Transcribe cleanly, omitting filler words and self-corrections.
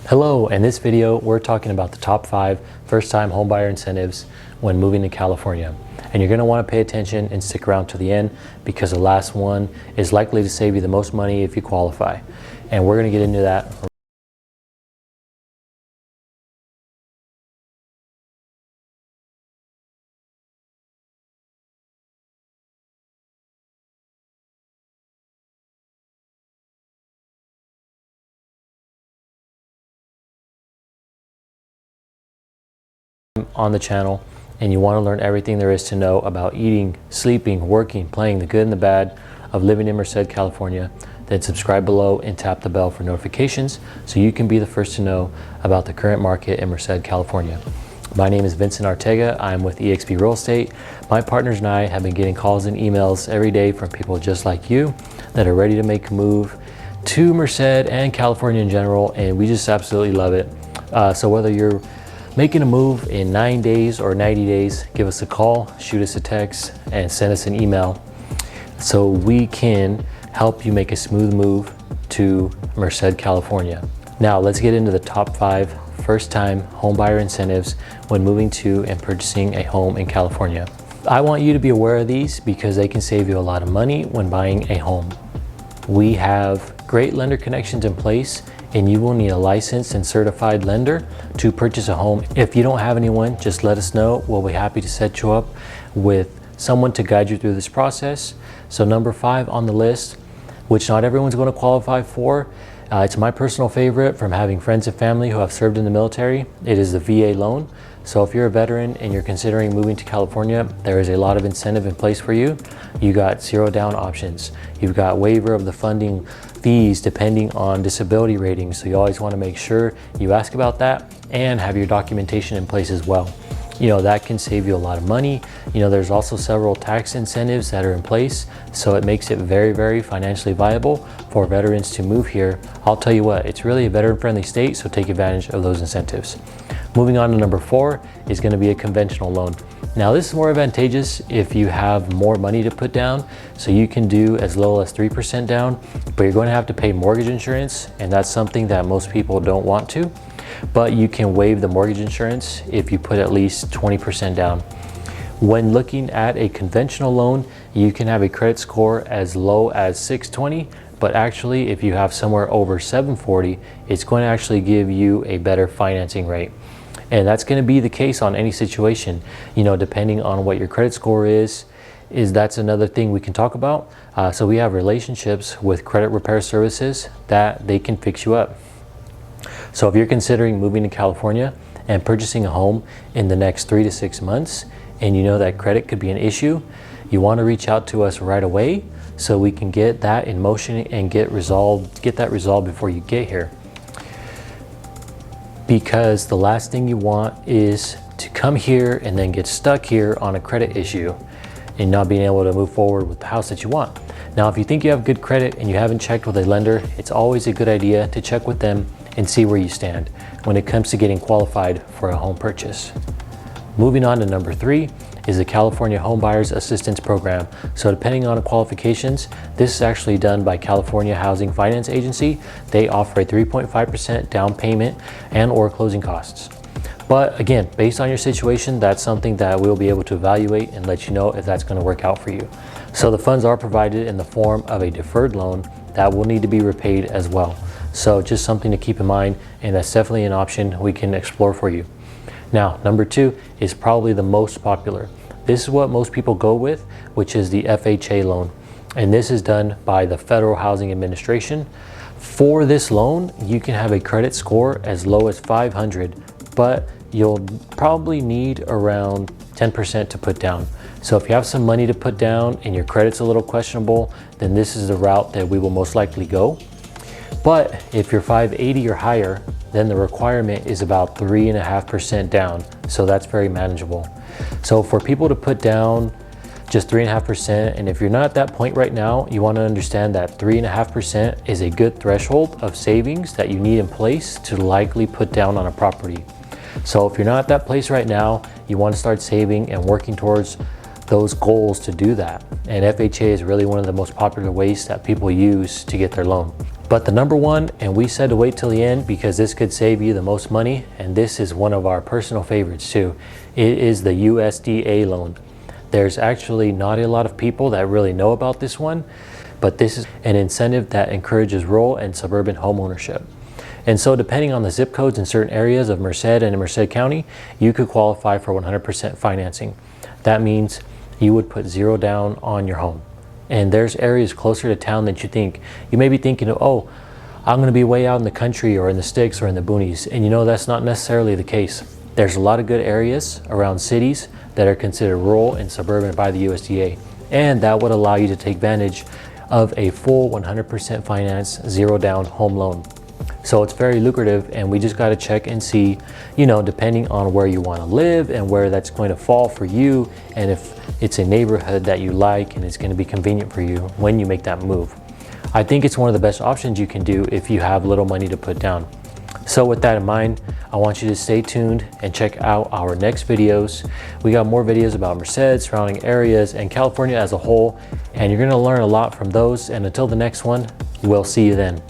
Hello, in this video we're talking about the top 5 first-time homebuyer incentives when moving to California. And you're going to want to pay attention and stick around to the end because the last one is likely to save you the most money if you qualify. And we're going to get into that. On the channel, and you want to learn everything there is to know about eating, sleeping, working, playing, the good and the bad of living in Merced, California, then subscribe below and tap the bell for notifications so you can be the first to know about the current market in Merced, California. My name is Vincent Ortega. I'm with EXP Real Estate. My partners and I have been getting calls and emails every day from people just like you that are ready to make a move to Merced and California in general, and we just absolutely love it. So whether you're making a move in 9 days or 90 days, give us a call, shoot us a text, and send us an email so we can help you make a smooth move to Merced, California. Now let's get into the top 5 first-time homebuyer incentives when moving to and purchasing a home in California. I want you to be aware of these because they can save you a lot of money when buying a home. We have great lender connections in place, and you will need a licensed and certified lender to purchase a home. If you don't have anyone, just let us know. We'll be happy to set you up with someone to guide you through this process. So number 5 on the list, which not everyone's going to qualify for, it's my personal favorite from having friends and family who have served in the military. It is the VA loan. So if you're a veteran and you're considering moving to California, there is a lot of incentive in place for you. You got 0 down options. You've got waiver of the funding fees depending on disability ratings. So you always want to make sure you ask about that and have your documentation in place as well. You know, that can save you a lot of money. You know, there's also several tax incentives that are in place. So it makes it very, very financially viable for veterans to move here. I'll tell you what, it's really a veteran-friendly state, so take advantage of those incentives. Moving on to number 4 is going to be a conventional loan. Now this is more advantageous if you have more money to put down, so you can do as low as 3% down, but you're going to have to pay mortgage insurance, and that's something that most people don't want to. But you can waive the mortgage insurance if you put at least 20% down. When looking at a conventional loan, you can have a credit score as low as 620, but actually if you have somewhere over 740, it's going to actually give you a better financing rate. And that's going to be the case on any situation, you know, depending on what your credit score is that's another thing we can talk about. So we have relationships with credit repair services that they can fix you up. So if you're considering moving to California and purchasing a home in the next 3 to 6 months, and you know that credit could be an issue, you want to reach out to us right away so we can get that in motion and get that resolved before you get here. Because the last thing you want is to come here and then get stuck here on a credit issue and not being able to move forward with the house that you want. Now, if you think you have good credit and you haven't checked with a lender, it's always a good idea to check with them and see where you stand when it comes to getting qualified for a home purchase. Moving on to number 3 is the California Home Buyers Assistance Program. So depending on the qualifications, this is actually done by California Housing Finance Agency. They offer a 3.5% down payment and or closing costs. But again, based on your situation, that's something that we'll be able to evaluate and let you know if that's going to work out for you. So the funds are provided in the form of a deferred loan that will need to be repaid as well. So just something to keep in mind, and that's definitely an option we can explore for you. Now, number 2 is probably the most popular. This is what most people go with, which is the FHA loan. And this is done by the Federal Housing Administration. For this loan, you can have a credit score as low as 500, but you'll probably need around 10% to put down. So if you have some money to put down and your credit's a little questionable, then this is the route that we will most likely go. But if you're 580 or higher, then the requirement is about 3.5% down. So that's very manageable. So for people to put down just 3.5%, and if you're not at that point right now, you want to understand that 3.5% is a good threshold of savings that you need in place to likely put down on a property. So if you're not at that place right now, you want to start saving and working towards those goals to do that. And FHA is really one of the most popular ways that people use to get their loan. But the number one, and we said to wait till the end because this could save you the most money, and this is one of our personal favorites too, it is the USDA loan. There's actually not a lot of people that really know about this one, but this is an incentive that encourages rural and suburban home ownership. And so depending on the zip codes in certain areas of Merced and in Merced County, you could qualify for 100% financing. That means you would put zero down on your home. And there's areas closer to town that you think. You may be thinking, oh, I'm gonna be way out in the country or in the sticks or in the boonies. And you know, that's not necessarily the case. There's a lot of good areas around cities that are considered rural and suburban by the USDA. And that would allow you to take advantage of a full 100% finance, zero down home loan. So it's very lucrative, and we just got to check and see, you know, depending on where you want to live and where that's going to fall for you, and if it's a neighborhood that you like and it's going to be convenient for you when you make that move. I think it's one of the best options you can do if you have little money to put down. So with that in mind, I want you to stay tuned and check out our next videos. We got more videos about Merced, surrounding areas, and California as a whole, and you're going to learn a lot from those. And until the next one, we'll see you then.